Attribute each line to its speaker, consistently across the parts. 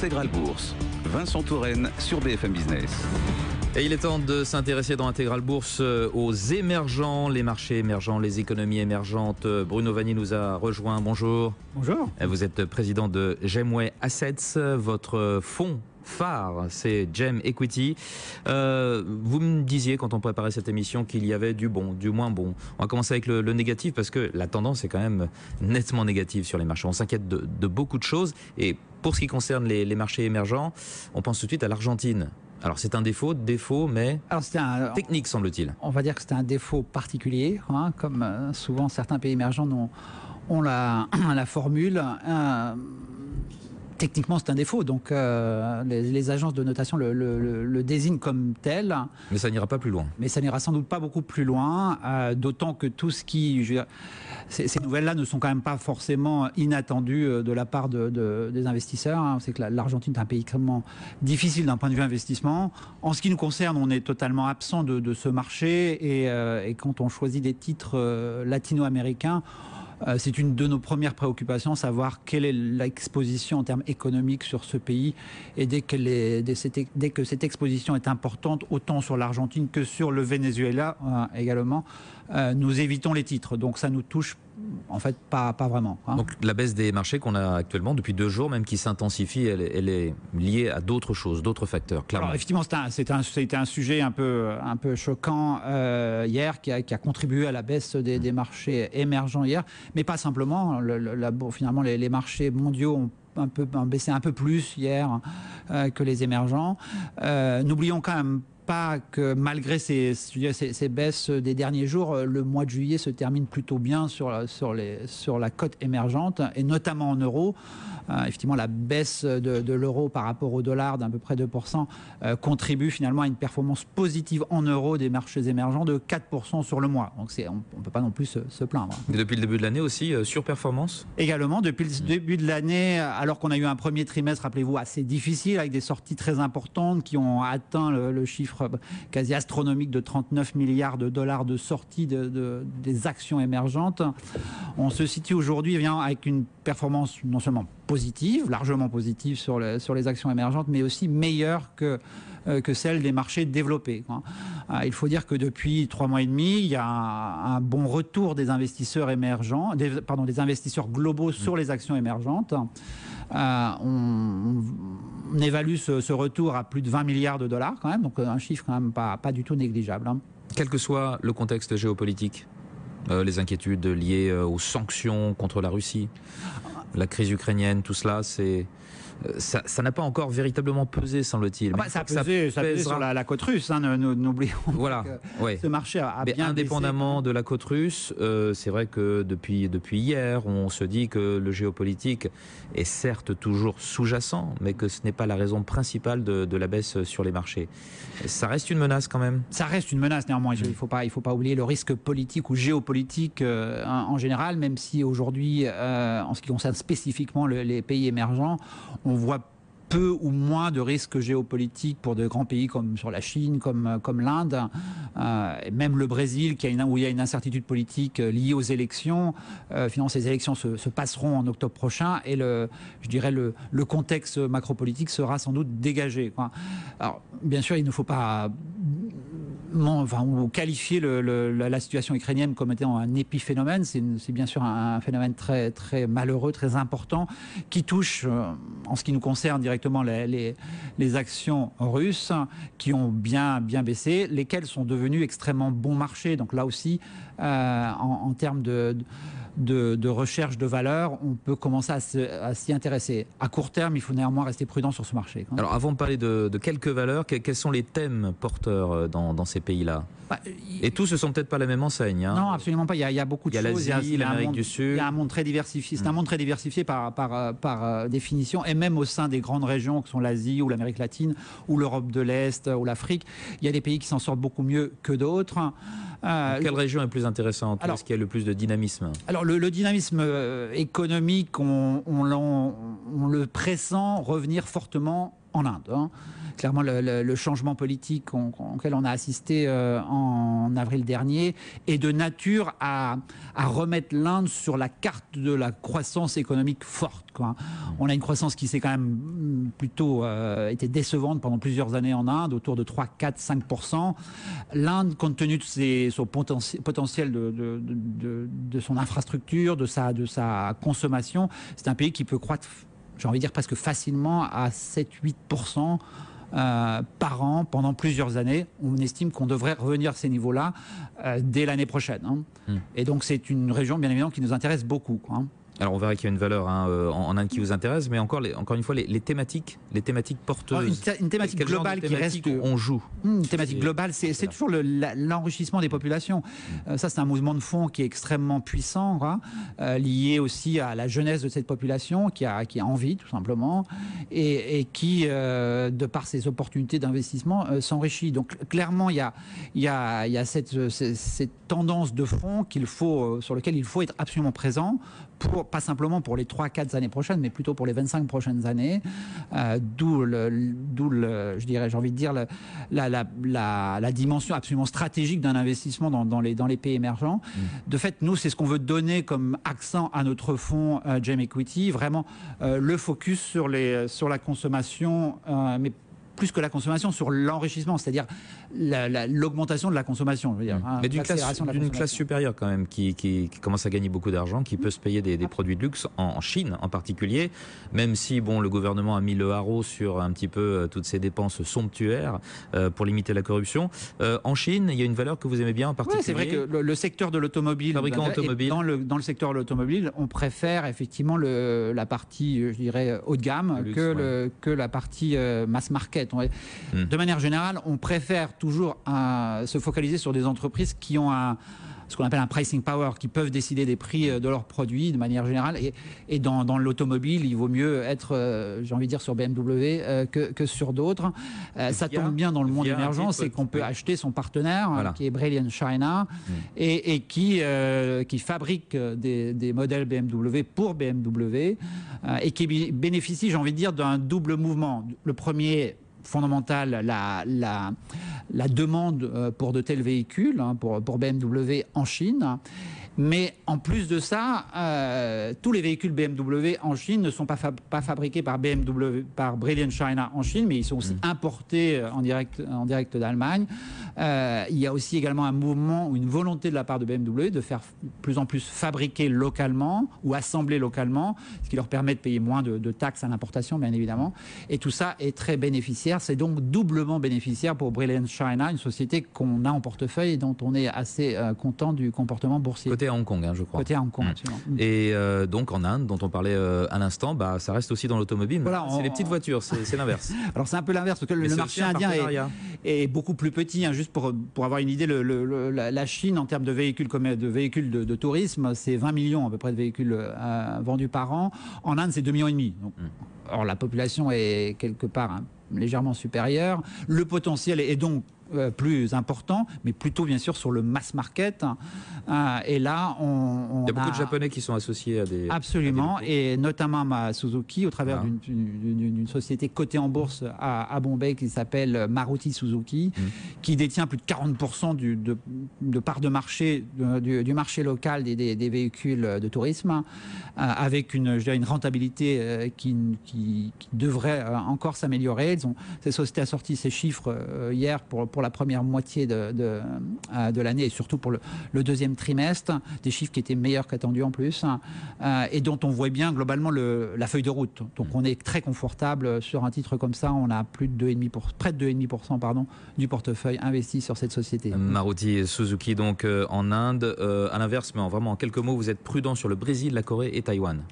Speaker 1: Intégral Bourse. Vincent Touraine sur BFM Business.
Speaker 2: Et il est temps de s'intéresser dans Intégral Bourse aux émergents, les marchés émergents, les économies émergentes. Bruno Vanni nous a rejoint. Bonjour.
Speaker 3: Bonjour.
Speaker 2: Vous êtes président de Gemway Assets. Votre fonds phare, c'est Gem Equity. Vous me disiez quand on préparait cette émission qu'il y avait du bon, du moins bon. On va commencer avec le négatif parce que la tendance est quand même nettement négative sur les marchés. On s'inquiète de beaucoup de choses. Et pour ce qui concerne les marchés émergents, on pense tout de suite à l'Argentine. Alors c'est un défaut, mais technique semble-t-il.
Speaker 3: On va dire que c'est un défaut particulier, hein, comme souvent certains pays émergents ont la formule. Techniquement, c'est un défaut, donc les agences de notation le désignent comme tel.
Speaker 2: Mais ça n'ira pas plus loin.
Speaker 3: Mais ça n'ira sans doute pas beaucoup plus loin, d'autant que tout ce qui... Ces nouvelles-là ne sont quand même pas forcément inattendues de la part des investisseurs. Hein. C'est que l'Argentine est un pays extrêmement difficile d'un point de vue investissement. En ce qui nous concerne, on est totalement absent de ce marché et quand on choisit des titres latino-américains, c'est une de nos premières préoccupations, savoir quelle est l'exposition en termes économiques sur ce pays. Et dès que cette exposition est importante, autant sur l'Argentine que sur le Venezuela également, nous évitons les titres. Donc ça nous touche en fait pas vraiment. Hein.
Speaker 2: Donc la baisse des marchés qu'on a actuellement depuis 2 jours, même qui s'intensifie, elle est liée à d'autres choses, d'autres facteurs, clairement.
Speaker 3: Alors, effectivement, c'était un sujet un peu choquant hier qui a contribué à la baisse des marchés émergents hier, mais pas simplement. Finalement, les marchés mondiaux ont baissé un peu plus hier que les émergents. N'oublions quand même pas que malgré ces baisses des derniers jours, le mois de juillet se termine plutôt bien sur la cote émergente, et notamment en euros. Effectivement, la baisse de l'euro par rapport au dollar d'à peu près 2% contribue finalement à une performance positive en euros des marchés émergents de 4% sur le mois. Donc on ne peut pas non plus se plaindre.
Speaker 2: Et depuis le début de l'année aussi, surperformance ?
Speaker 3: Également, depuis le début de l'année, alors qu'on a eu un premier trimestre, rappelez-vous, assez difficile, avec des sorties très importantes qui ont atteint le chiffre quasi astronomique de 39 milliards de dollars de sorties des actions émergentes. On se situe aujourd'hui avec une performance non seulement positive, largement positive sur les actions émergentes, mais aussi meilleure que celle des marchés développés. Il faut dire que depuis 3 mois et demi, il y a un bon retour des investisseurs émergents, des investisseurs globaux sur les actions émergentes. On évalue ce retour à plus de 20 milliards de dollars quand même, donc un chiffre quand même pas du tout négligeable. Hein.
Speaker 2: Quel que soit le contexte géopolitique, les inquiétudes liées aux sanctions contre la Russie, la crise ukrainienne, tout cela, ça n'a pas encore véritablement pesé, semble-t-il.
Speaker 3: Ça a pesé sur la côte russe, hein, n'oublions
Speaker 2: voilà,
Speaker 3: que ce marché a bien
Speaker 2: indépendamment
Speaker 3: baissé.
Speaker 2: de la côte russe, c'est vrai que depuis hier, on se dit que le géopolitique est certes toujours sous-jacent, mais que ce n'est pas la raison principale de la baisse sur les marchés. Ça reste une menace quand même ?
Speaker 3: Ça reste une menace néanmoins. Il ne faut pas oublier le risque politique ou géopolitique en général, même si aujourd'hui, en ce qui concerne spécifiquement les pays émergents, on voit peu ou moins de risques géopolitiques pour de grands pays comme sur la Chine, comme l'Inde, et même le Brésil, où il y a une incertitude politique liée aux élections. Finalement, ces élections se passeront en octobre prochain, et je dirais le contexte macropolitique sera sans doute dégagé. Alors, bien sûr, il ne faut pas qualifier la situation ukrainienne comme étant un épiphénomène. C'est bien sûr un phénomène très, très malheureux, très important, qui touche, en ce qui nous concerne directement, les actions russes, qui ont bien baissé, lesquelles sont devenues extrêmement bon marché. Donc là aussi, en termes de recherche de valeur, on peut commencer à s'y intéresser. À court terme, il faut néanmoins rester prudent sur ce marché.
Speaker 2: Alors avant de parler de quelques valeurs, quels sont les thèmes porteurs dans ces pays-là ? Et tous ne sont peut-être pas la même enseigne. Hein.
Speaker 3: Non, absolument pas. Il y a beaucoup de choses.
Speaker 2: Il y a l'Asie, l'Amérique du Sud.
Speaker 3: Il y a un monde très diversifié. C'est un monde très diversifié par définition, et même au sein des grandes régions que sont l'Asie ou l'Amérique latine ou l'Europe de l'Est ou l'Afrique, il y a des pays qui s'en sortent beaucoup mieux que d'autres.
Speaker 2: Quelle région est plus intéressante ? Est-ce qu'il y a le plus de dynamisme ?
Speaker 3: Alors le dynamisme économique, on le pressent revenir fortement en Inde. Hein. clairement le changement politique auquel on a assisté en avril dernier est de nature à remettre l'Inde sur la carte de la croissance économique forte, quoi. On a une croissance qui s'est quand même plutôt été décevante pendant plusieurs années en Inde, autour de 3, 4, 5%. L'Inde, compte tenu de son potentiel de son infrastructure, de sa consommation, c'est un pays qui peut croître, j'ai envie de dire presque facilement, à 7-8% par an pendant plusieurs années. On estime qu'on devrait revenir à ces niveaux-là dès l'année prochaine, hein. Et donc c'est une région bien évidemment qui nous intéresse beaucoup, quoi, hein.
Speaker 2: Alors on verra qu'il y a une valeur en Inde qui vous intéresse, mais encore une fois, les thématiques porteuses.
Speaker 3: Une thématique
Speaker 2: Quel genre de
Speaker 3: globale qui
Speaker 2: thématique
Speaker 3: reste.
Speaker 2: on joue.
Speaker 3: Une thématique globale, c'est toujours l'enrichissement des populations. Ça, c'est un mouvement de fond qui est extrêmement puissant, quoi, lié aussi à la jeunesse de cette population qui a envie, tout simplement, et qui, de par ses opportunités d'investissement, s'enrichit. Donc clairement, il y a cette tendance de fond sur lequel il faut être absolument présent. Pas simplement pour les 3-4 années prochaines, mais plutôt pour les 25 prochaines années, d'où je dirais, j'ai envie de dire, la dimension absolument stratégique d'un investissement dans les pays émergents. De fait, nous, c'est ce qu'on veut donner comme accent à notre fonds GEM Equity, vraiment le focus sur la consommation, mais plus que la consommation, sur l'enrichissement, c'est-à-dire l'augmentation de la consommation. Je veux dire,
Speaker 2: mais d'une classe supérieure quand même, qui commence à gagner beaucoup d'argent, qui peut se payer des produits de luxe, en Chine en particulier, même si le gouvernement a mis le haro sur un petit peu toutes ces dépenses somptuaires pour limiter la corruption. En Chine, il y a une valeur que vous aimez bien en particulier.
Speaker 3: Oui, c'est vrai que le secteur de l'automobile,
Speaker 2: fabricant automobile,
Speaker 3: dans le secteur de l'automobile, on préfère effectivement la partie, je dirais, haut de gamme luxe, que la partie mass market. De manière générale, on préfère toujours se focaliser sur des entreprises qui ont ce qu'on appelle un pricing power, qui peuvent décider des prix de leurs produits de manière générale. Et dans l'automobile, il vaut mieux être, j'ai envie de dire, sur BMW que sur d'autres. Ça tombe bien dans le monde émergent, c'est qu'on peut acheter son partenaire, qui est Brilliant China, et qui fabrique des modèles BMW pour BMW, et qui bénéficie, j'ai envie de dire, d'un double mouvement. Le premier, fondamental, la demande pour de tels véhicules, pour BMW en Chine. Mais en plus de ça, tous les véhicules BMW en Chine ne sont pas fabriqués par BMW, par Brilliant China en Chine, mais ils sont aussi importés en direct d'Allemagne. Il y a aussi également un mouvement ou une volonté de la part de BMW de faire de plus en plus fabriquer localement ou assembler localement, ce qui leur permet de payer moins de taxes à l'importation, bien évidemment. Et tout ça est très bénéficiaire. C'est donc doublement bénéficiaire pour Brilliant China, une société qu'on a en portefeuille et dont on est assez content du comportement boursier.
Speaker 2: Côté à Hong Kong, je crois.
Speaker 3: Côté à Hong Kong, absolument.
Speaker 2: Et donc en Inde, dont on parlait à l'instant, ça reste aussi dans l'automobile. Voilà, c'est les petites voitures, c'est l'inverse.
Speaker 3: Alors c'est un peu l'inverse, parce que le marché indien est beaucoup plus petit. Juste pour avoir une idée, la Chine, en termes de véhicules de tourisme, c'est 20 millions à peu près de véhicules vendus par an. En Inde, c'est 2,5 millions. Donc, or, la population est quelque part légèrement supérieure. Le potentiel est donc plus important, mais plutôt bien sûr sur le mass market. Et là, il
Speaker 2: y a beaucoup de Japonais qui sont associés à des...
Speaker 3: Absolument, et notamment à Suzuki, au travers d'une société cotée en bourse à Bombay qui s'appelle Maruti Suzuki, qui détient plus de 40% de part de marché du marché local des véhicules de tourisme, avec une rentabilité qui devrait encore s'améliorer. Cette société a sorti ses chiffres hier pour la première moitié de l'année et surtout pour le deuxième trimestre, des chiffres qui étaient meilleurs qu'attendus en plus, et dont on voit bien globalement la feuille de route. Donc on est très confortable sur un titre comme ça, on a près de 2,5% du portefeuille investi sur cette société.
Speaker 2: Maruti et Suzuki donc en Inde. À l'inverse, mais vraiment en quelques mots, vous êtes prudent sur le Brésil, la Corée et Taïwan.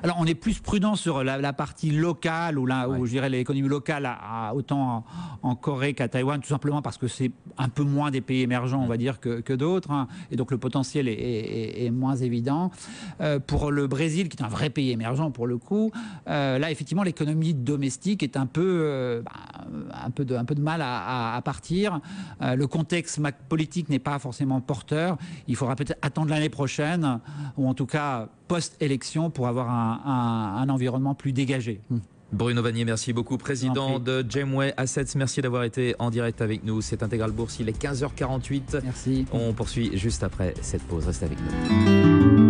Speaker 3: Alors on est plus prudent sur la partie locale, où je dirais l'économie locale, autant en Corée qu'à Taïwan, tout simplement parce que c'est un peu moins des pays émergents, on va dire, que d'autres, et donc le potentiel est moins évident. Pour le Brésil, qui est un vrai pays émergent pour le coup, là effectivement l'économie domestique est un peu de mal à partir. Le contexte politique n'est pas forcément porteur. Il faudra peut-être attendre l'année prochaine, ou en tout cas post-élection, pour avoir un environnement plus dégagé.
Speaker 2: Bruno Vanier, merci beaucoup, président de Jameway Assets. Merci d'avoir été en direct avec nous. C'est Intégral Bourse, il est 15h48.
Speaker 3: Merci.
Speaker 2: On poursuit juste après cette pause. Restez avec nous.